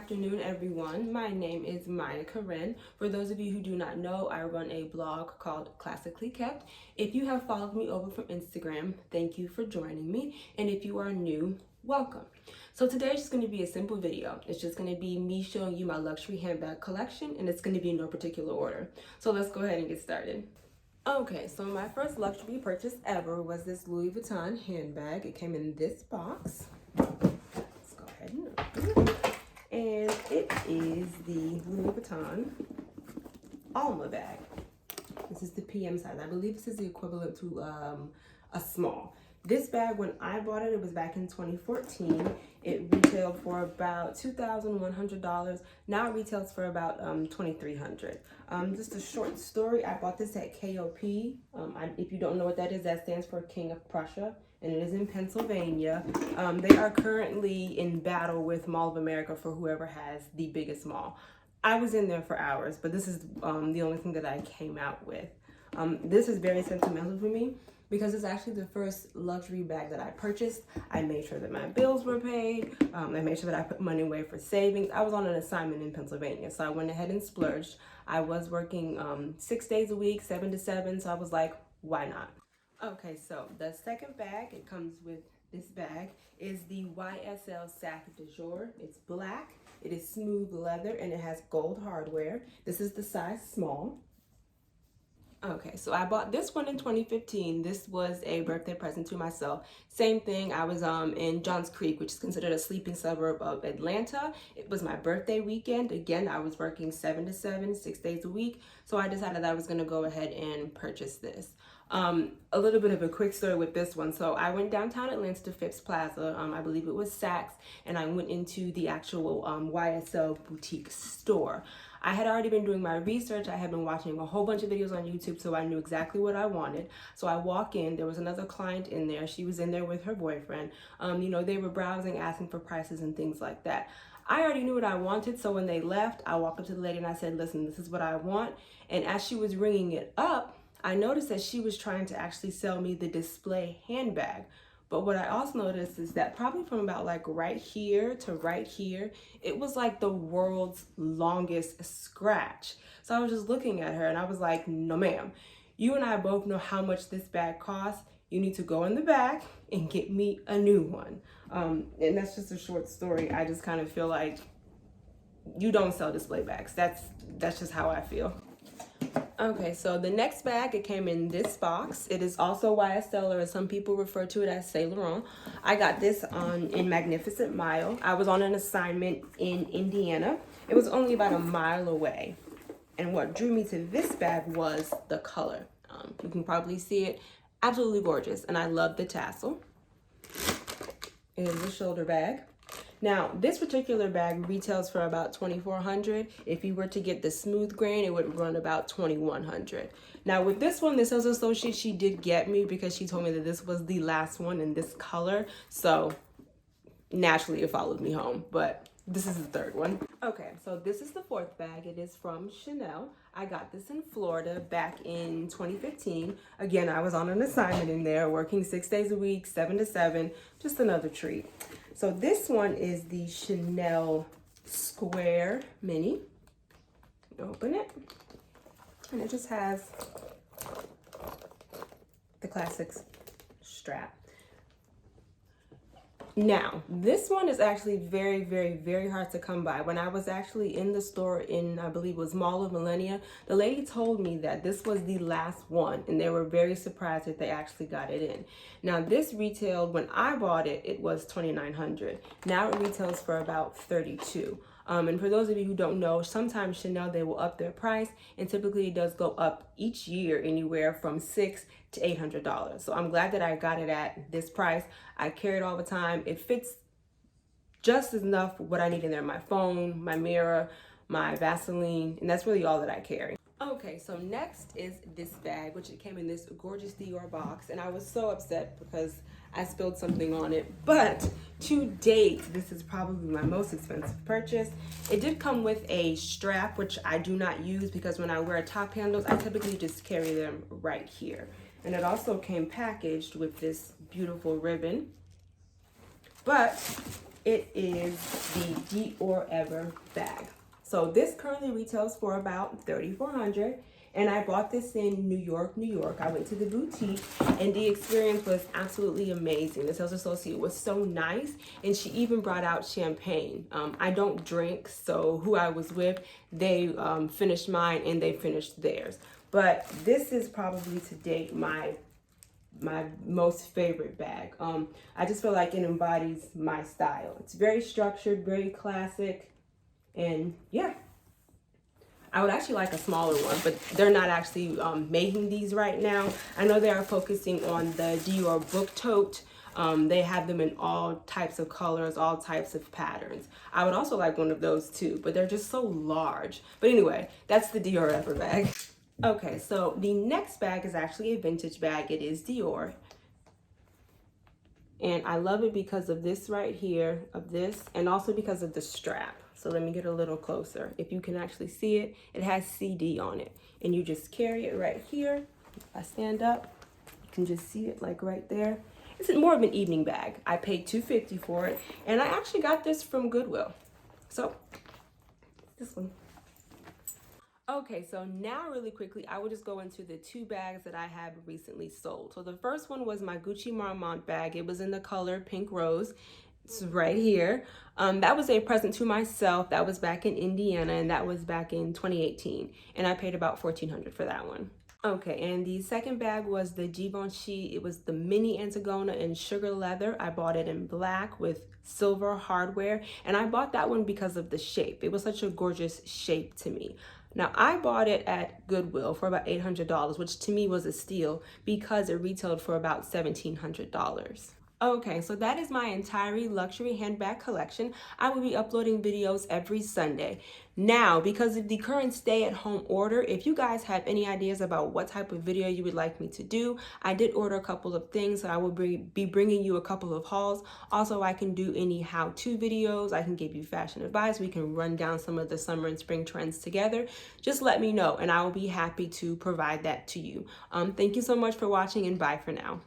afternoon, everyone. My name is Maya Karen. For those of you who do not know, I run a blog called Classically Kept. If you have followed me over from Instagram, thank you for joining me. And if you are new, welcome. So today is just going to be a simple video. It's just going to be me showing you my luxury handbag collection, and it's going to be in no particular order. So let's go ahead and get started. Okay, so my first luxury purchase ever was this Louis Vuitton handbag. It came in this box. Let's go ahead and open it. And it is the Louis Vuitton Alma bag. This is the PM size. I believe this is the equivalent to a small. This bag, when I bought it, it was back in 2014. It retailed for about $2,100. Now it retails for about $2,300. Just a short story. I bought this at KOP. If you don't know what that is, that stands for King of Prussia, and it is in Pennsylvania. They are currently in battle with Mall of America for whoever has the biggest mall. I was in there for hours, but this is the only thing that I came out with. This is very sentimental for me, because it's actually the first luxury bag that I purchased. I made sure that my bills were paid. I made sure that I put money away for savings. I was on an assignment in Pennsylvania, so I went ahead and splurged. I was working 6 days a week, 7 to 7, so I was like, why not? Okay, so the second bag, it comes with this bag, is the YSL Sac de Jour. It's black, it is smooth leather, and it has gold hardware. This is the size small. Okay, so I bought this one in 2015. This was a birthday present to myself. Same thing, I was in Johns Creek, which is considered a sleeping suburb of Atlanta. It was my birthday weekend. Again, I was working 7 to 7, 6 days a week. So I decided that I was gonna go ahead and purchase this. A little bit of a quick story with this one. So I went downtown Atlanta to Phipps Plaza. I believe it was Saks, and I went into the actual YSL boutique store. I had already been doing my research. I had been watching a whole bunch of videos on YouTube, so I knew exactly what I wanted. So I walk in, there was another client in there. She was in there with her boyfriend. They were browsing, asking for prices and things like that. I already knew what I wanted, so when they left, I walked up to the lady and I said, listen, this is what I want. And as she was ringing it up, I noticed that she was trying to actually sell me the display handbag. But what I also noticed is that probably from about like right here to right here, it was like the world's longest scratch. So I was just looking at her and I was like, no ma'am, you and I both know how much this bag costs. You need to go in the back and get me a new one. And that's just a short story. I just kind of feel like you don't sell display bags. That's just how I feel. Okay, so the next bag, it came in this box. It is also YSL, or as some people refer to it as Saint Laurent. I got this in Magnificent Mile. I was on an assignment in Indiana. It was only about a mile away. And what drew me to this bag was the color. You can probably see it. Absolutely gorgeous. And I love the tassel. It is a shoulder bag. Now, this particular bag retails for about $2,400. If you were to get the smooth grain, it would run about $2,100. Now, with this one, the sales associate, she did get me because she told me that this was the last one in this color. So naturally, it followed me home, but this is the third one. Okay, so this is the fourth bag. It is from Chanel. I got this in Florida back in 2015. Again, I was on an assignment in there, working 6 days a week, 7 to 7, just another treat. So this one is the Chanel Square Mini. Open it, and it just has the classics strap. Now, this one is actually very, very, very hard to come by. When I was actually in the store in, I believe it was Mall of Millennia, the lady told me that this was the last one, and they were very surprised that they actually got it in. Now, this retailed, when I bought it, it was $2,900. Now it retails for about $32. And for those of you who don't know, sometimes Chanel, they will up their price, and typically it does go up each year anywhere from $600 to $800. So I'm glad that I got it at this price. I carry it all the time. It fits just enough what I need in there. My phone, my mirror, my Vaseline, and that's really all that I carry. Okay, so next is this bag, which it came in this gorgeous Dior box, and I was so upset because I spilled something on it, but to date, this is probably my most expensive purchase. It did come with a strap, which I do not use because when I wear top handles, I typically just carry them right here. And it also came packaged with this beautiful ribbon, but it is the Dior Ever bag. So this currently retails for about $3,400. And I bought this in New York, New York. I went to the boutique and the experience was absolutely amazing. The sales associate was so nice and she even brought out champagne. I don't drink, so who I was with, they finished mine and they finished theirs. But this is probably to date my most favorite bag. I just feel like it embodies my style. It's very structured, very classic, and yeah. I would actually like a smaller one, but they're not actually making these right now. I know they are focusing on the Dior book tote. They have them in all types of colors, all types of patterns. I would also like one of those too, but they're just so large. But anyway, that's the Dior Ever bag. Okay, so the next bag is actually a vintage bag. It is Dior. And I love it because of this right here, and also because of the strap. So let me get a little closer. If you can actually see it, it has CD on it. And you just carry it right here. If I stand up, you can just see it like right there. It's more of an evening bag. I paid $250 for it. And I actually got this from Goodwill. So, this one. Okay, so now really quickly, I will just go into the two bags that I have recently sold. So the first one was my Gucci Marmont bag. It was in the color Pink Rose. It's right here. That was a present to myself. That was back in Indiana, and that was back in 2018. And I paid about $1,400 for that one. Okay, and the second bag was the Givenchy. It was the mini Antigona in sugar leather. I bought it in black with silver hardware, and I bought that one because of the shape. It was such a gorgeous shape to me. Now, I bought it at Goodwill for about $800, which to me was a steal because it retailed for about $1,700. Okay, so that is my entire luxury handbag collection. I will be uploading videos every Sunday. Now, because of the current stay-at-home order, if you guys have any ideas about what type of video you would like me to do, I did order a couple of things, so I will be bringing you a couple of hauls. Also, I can do any how-to videos. I can give you fashion advice. We can run down some of the summer and spring trends together. Just let me know, and I will be happy to provide that to you. Thank you so much for watching, and bye for now.